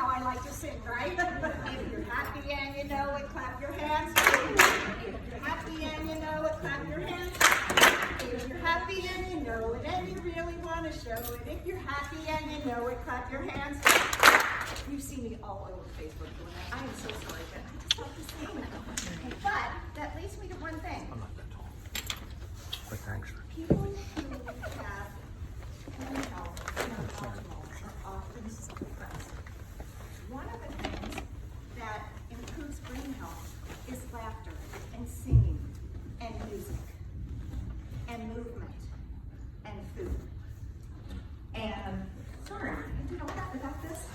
how I like to sing, right? If you're happy and you know it, clap your hands. If you're happy and you know it, clap your hands. If you're happy and you know it and you really want to show it, if you're happy and you know it, clap your hands. You see me all over Facebook doing that. I am so sorry, but I just love to sing. But that leads me to one thing. I'm not that tall. But thanks. People who have mental health and are optimal are often depressed. One of the things that improves brain health is laughter and singing and music and movement and food. And sorry, I did all that without this.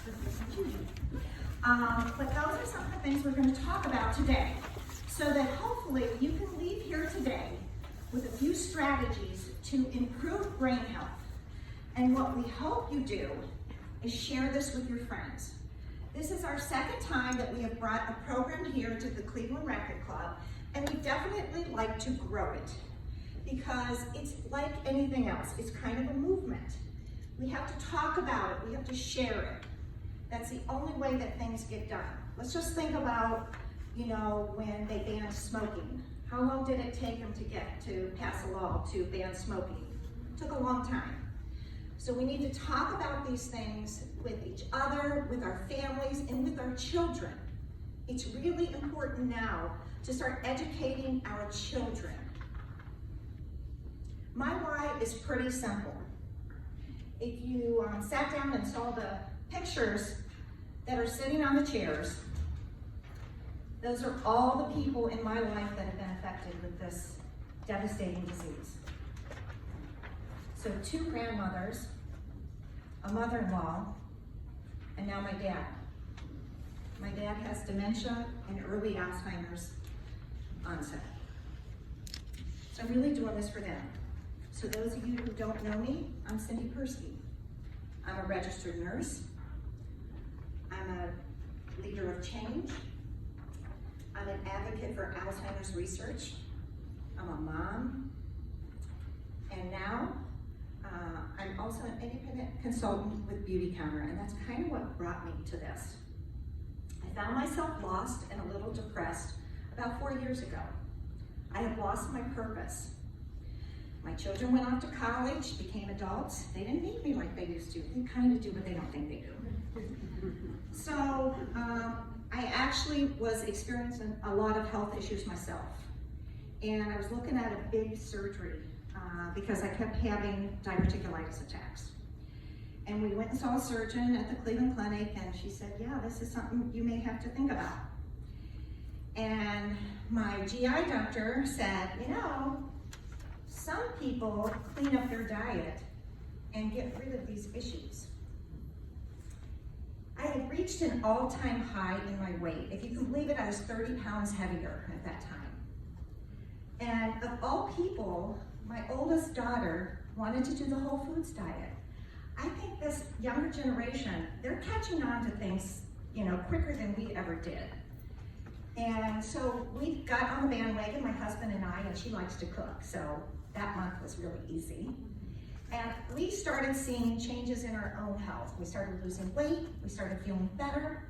But those are some of the things we're going to talk about today, so that hopefully you can leave here today with a few strategies to improve brain health. And what we hope you do is share this with your friends. This is our second time that we have brought a program here to the Cleveland Racquet Club, and we definitely like to grow it because it's like anything else. It's kind of a movement. We have to talk about it. We have to share it. That's the only way that things get done. Let's just think about, when they banned smoking. How long did it take them to pass a law to ban smoking? It took a long time. So we need to talk about these things with each other, with our families, and with our children. It's really important now to start educating our children. My why is pretty simple. If you sat down and saw the pictures that are sitting on the chairs, those are all the people in my life that have been affected with this devastating disease. So 2 grandmothers, a mother-in-law, and now my dad. My dad has dementia and early Alzheimer's onset. So I'm really doing this for them. So those of you who don't know me, I'm Cindy Persky. I'm a registered nurse. I'm a leader of change. I'm an advocate for Alzheimer's research. I'm a mom. And now, I'm also an independent consultant with Beauty Counter, and that's kind of what brought me to this. I found myself lost and a little depressed about 4 years ago. I had lost my purpose. My children went off to college, became adults. They didn't need me like they used to. They kind of do, but they don't think they do. So I actually was experiencing a lot of health issues myself. And I was looking at a big surgery because I kept having diverticulitis attacks. And we went and saw a surgeon at the Cleveland Clinic, and she said, yeah, this is something you may have to think about. And my GI doctor said, some people clean up their diet and get rid of these issues. I had reached an all-time high in my weight. If you can believe it, I was 30 pounds heavier at that time. And of all people, my oldest daughter wanted to do the whole foods diet. I think this younger generation, they're catching on to things, quicker than we ever did. And so we got on the bandwagon, my husband and I, and she likes to cook, so that month was really easy. And we started seeing changes in our own health. We started losing weight, we started feeling better.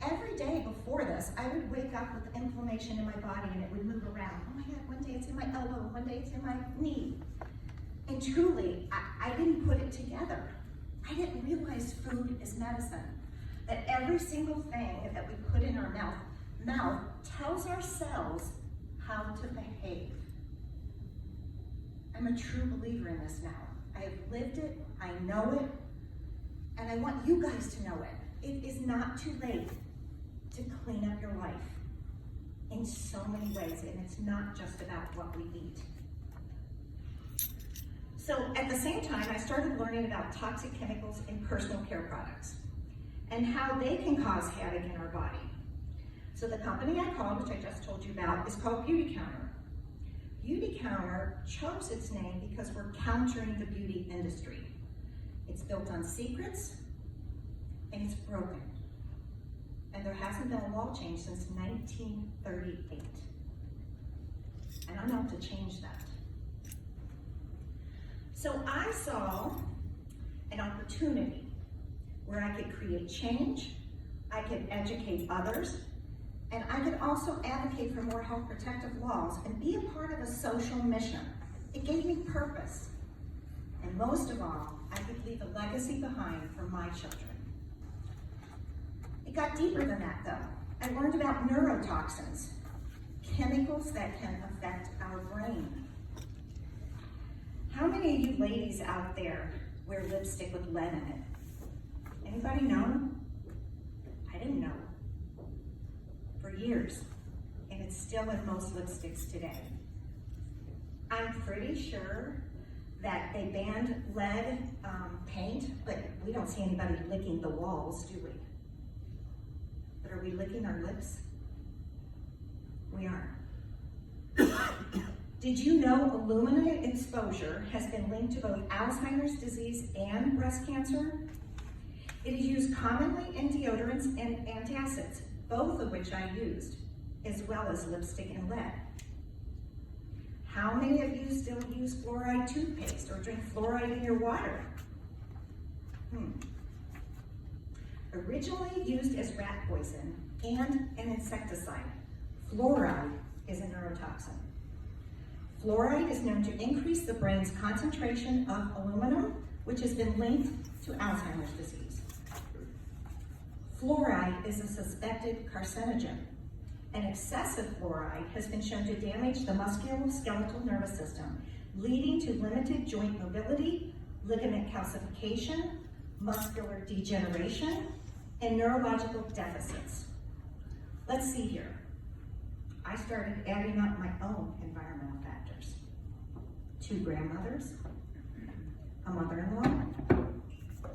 Every day before this, I would wake up with inflammation in my body and it would move around. Oh my God, one day it's in my elbow, one day it's in my knee. And truly, I didn't put it together. I didn't realize food is medicine. That every single thing that we put in our mouth tells our cells how to behave. I'm a true believer in this now. I have lived it, I know it, and I want you guys to know it. It is not too late to clean up your life in so many ways, and it's not just about what we eat. So at the same time, I started learning about toxic chemicals in personal care products and how they can cause havoc in our body. So the company I called, which I just told you about, is called Beauty Counter. Beauty Counter chose its name because we're countering the beauty industry. It's built on secrets and it's broken. And there hasn't been a law change since 1938. And I'm out to change that. So I saw an opportunity where I could create change, I could educate others, and I could also advocate for more health protective laws and be a part of a social mission. It gave me purpose. And most of all, I could leave a legacy behind for my children. It got deeper than that though. I learned about neurotoxins, chemicals that can affect our brain. How many of you ladies out there wear lipstick with lead in it? Anybody know? I didn't know. For years, and it's still in most lipsticks today. I'm pretty sure that they banned lead paint, but we don't see anybody licking the walls, do we? But are we licking our lips? We aren't. Did you know aluminum exposure has been linked to both Alzheimer's disease and breast cancer? It is used commonly in deodorants and antacids, both of which I used, as well as lipstick and lead. How many of you still use fluoride toothpaste or drink fluoride in your water? Originally used as rat poison and an insecticide, fluoride is a neurotoxin. Fluoride is known to increase the brain's concentration of aluminum, which has been linked to Alzheimer's disease. Fluoride is a suspected carcinogen, and excessive fluoride has been shown to damage the musculoskeletal nervous system, leading to limited joint mobility, ligament calcification, muscular degeneration, and neurological deficits. Let's see here. I started adding up my own environmental factors. 2 grandmothers, a mother-in-law,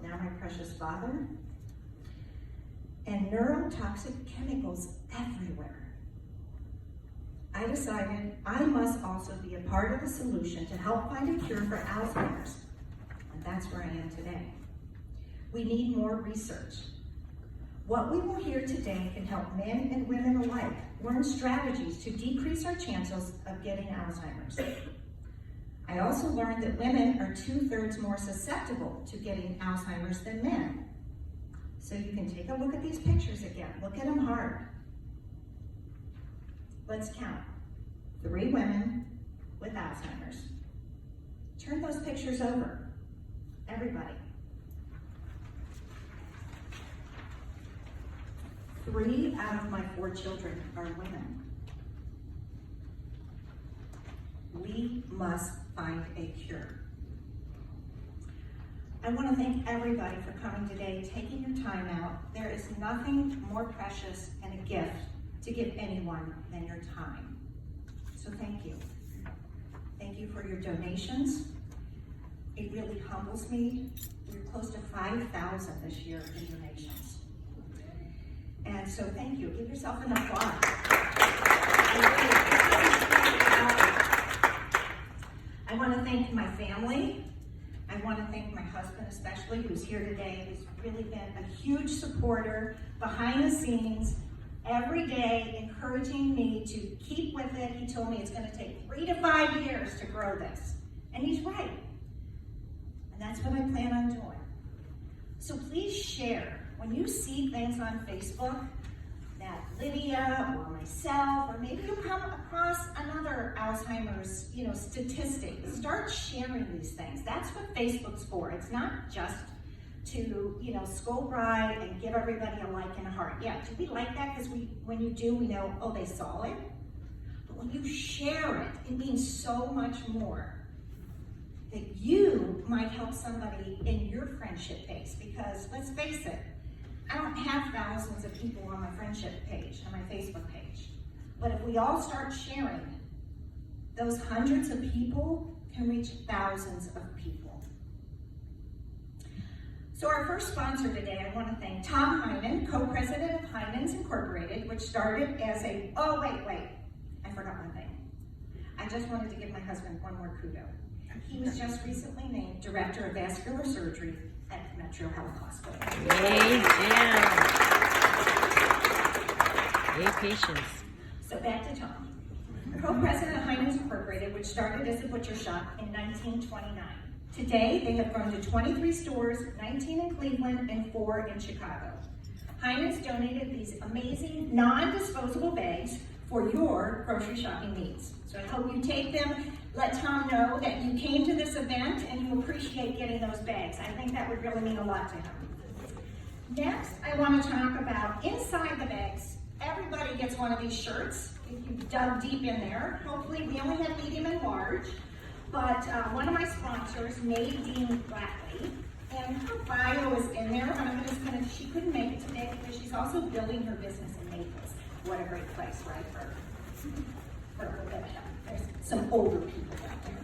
now my precious father, and neurotoxic chemicals everywhere. I decided I must also be a part of the solution to help find a cure for Alzheimer's, and that's where I am today. We need more research. What we will hear today can help men and women alike learn strategies to decrease our chances of getting Alzheimer's. I also learned that women are 2/3 more susceptible to getting Alzheimer's than men. So you can take a look at these pictures again. Look at them hard. Let's count. 3 women with Alzheimer's. Turn those pictures over. Everybody. 3 out of my 4 children are women. We must find a cure. I want to thank everybody for coming today, taking your time out. There is nothing more precious and a gift to give anyone than your time. So thank you. Thank you for your donations. It really humbles me. We're close to 5,000 this year in donations. And so thank you. Give yourself an applause. I want to thank my family. I want to thank my husband especially, who's here today, who's really been a huge supporter behind the scenes, every day encouraging me to keep with it. He told me it's going to take 3 to 5 years to grow this. And he's right. And that's what I plan on doing. So please share. When you see things on Facebook that Lydia or myself, or maybe you come across another Alzheimer's, statistic, start sharing these things. That's what Facebook's for. It's not just to, scold right and give everybody a like and a heart. Yeah, do we like that? Because when you do, we know, oh, they saw it. But when you share it, it means so much more. That you might help somebody in your friendship base, because let's face it, I don't have thousands of people on my friendship page, on my Facebook page. But if we all start sharing, those hundreds of people can reach thousands of people. So our first sponsor today, I want to thank Tom Hyman, co-president of Hyman's Incorporated, which started as a, I forgot one thing. I just wanted to give my husband one more kudo. He was just recently named Director of Vascular Surgery at Metro Health Hospital. Yay, Jim. Yay, patience. So back to Tom. Co-president of Hyman's Incorporated, which started as a butcher shop in 1929. Today, they have grown to 23 stores, 19 in Cleveland and 4 in Chicago. Heinz donated these amazing non-disposable bags for your grocery shopping needs. So I hope you take them, let Tom know that you came to this event and you appreciate getting those bags. I think that would really mean a lot to him. Next, I want to talk about inside the bags. Everybody gets one of these shirts if you dug deep in there. Hopefully, we only have medium and large, but one of my sponsors, Nadine Blackley, and her bio is in there. One of it is she couldn't make it today because she's also building her business in Naples. What a great place, right? There's some older people out there.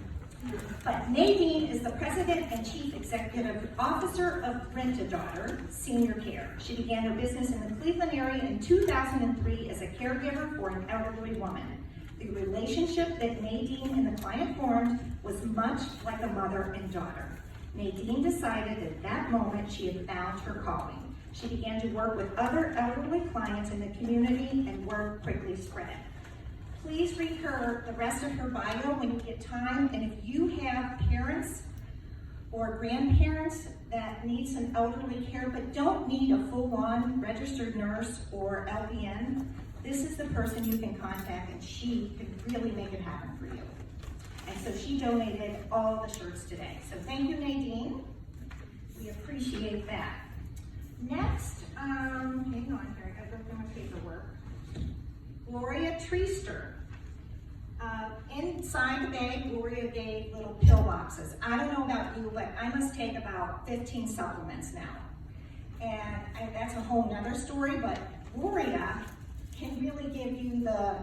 But Nadine is the President and Chief Executive Officer of Rent-A-Daughter Senior Care. She began her business in the Cleveland area in 2003 as a caregiver for an elderly woman. The relationship that Nadine and the client formed was much like a mother and daughter. Nadine decided at that moment she had found her calling. She began to work with other elderly clients in the community and word quickly spread. Please read the rest of her bio when you get time, and if you have parents or grandparents that need some elderly care but don't need a full-on registered nurse or LPN, this is the person you can contact and she can really make it happen for you. And so she donated all the shirts today. So thank you, Nadine. We appreciate that. Next, hang on here, I gotta go through my paperwork. Gloria Treaster. Inside the bag, Gloria gave little pill boxes. I don't know about you, but I must take about 15 supplements now. And that's a whole nother story, but Gloria can really give you the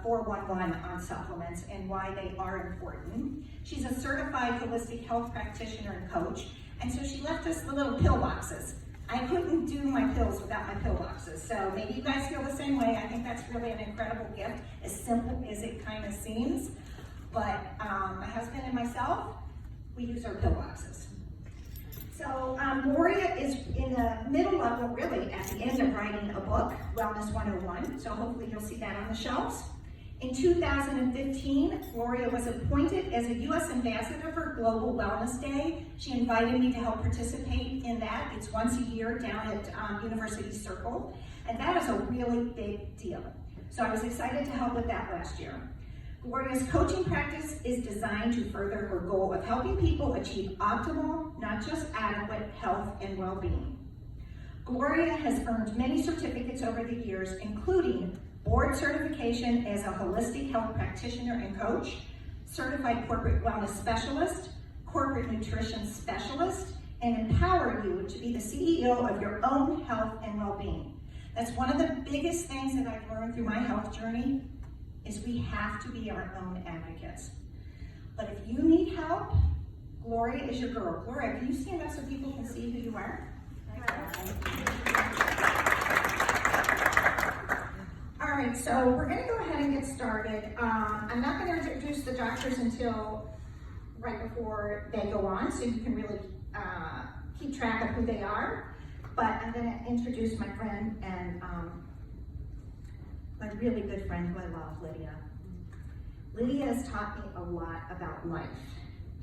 411 on supplements and why they are important. She's a certified holistic health practitioner and coach, and so she left us the little pill boxes. I couldn't do my pills without my pill boxes, so maybe you guys feel the same way. I think that's really an incredible gift, as simple as it kind of seems. But my husband and myself, we use our pill boxes. So Gloria is in the middle of, well, really at the end of writing a book, Wellness 101, so hopefully you'll see that on the shelves. In 2015, Gloria was appointed as a U.S. Ambassador for Global Wellness Day. She invited me to help participate in that. It's once a year down at University Circle, and that is a really big deal. So I was excited to help with that last year. Gloria's coaching practice is designed to further her goal of helping people achieve optimal, not just adequate, health and well-being. Gloria has earned many certificates over the years, including board certification as a holistic health practitioner and coach, certified corporate wellness specialist, corporate nutrition specialist, and empower you to be the CEO of your own health and well-being. That's one of the biggest things that I've learned through my health journey is we have to be our own advocates. But if you need help, Gloria is your girl. Gloria, can you stand up so people can see who you are? All right, so we're gonna go ahead and get started. I'm not gonna introduce the doctors until right before they go on, so you can really keep track of who they are. But I'm gonna introduce my friend and my really good friend who I love, Lydia. Lydia has taught me a lot about life,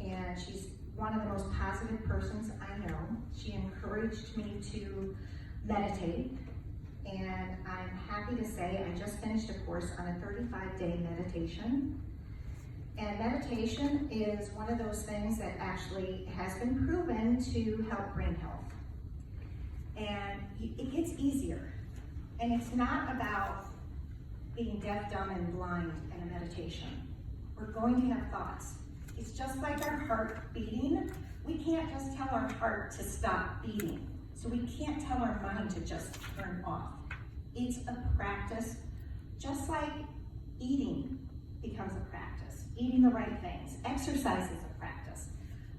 and she's one of the most positive persons I know. She encouraged me to meditate, and I'm happy to say I just finished a course on a 35-day meditation. And meditation is one of those things that actually has been proven to help brain health. And it gets easier. And it's not about being deaf, dumb, and blind in a meditation. We're going to have thoughts. It's just like our heart beating. We can't just tell our heart to stop beating. So we can't tell our mind to just turn off. It's a practice, just like eating becomes a practice. Eating the right things. Exercise is a practice.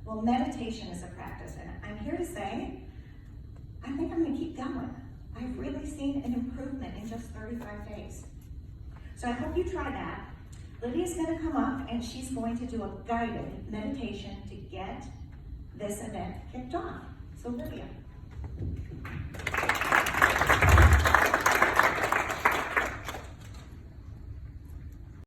Well, meditation is a practice. And I'm here to say, I think I'm gonna keep going. I've really seen an improvement in just 35 days. So I hope you try that. Lydia's gonna come up and she's going to do a guided meditation to get this event kicked off. So Lydia.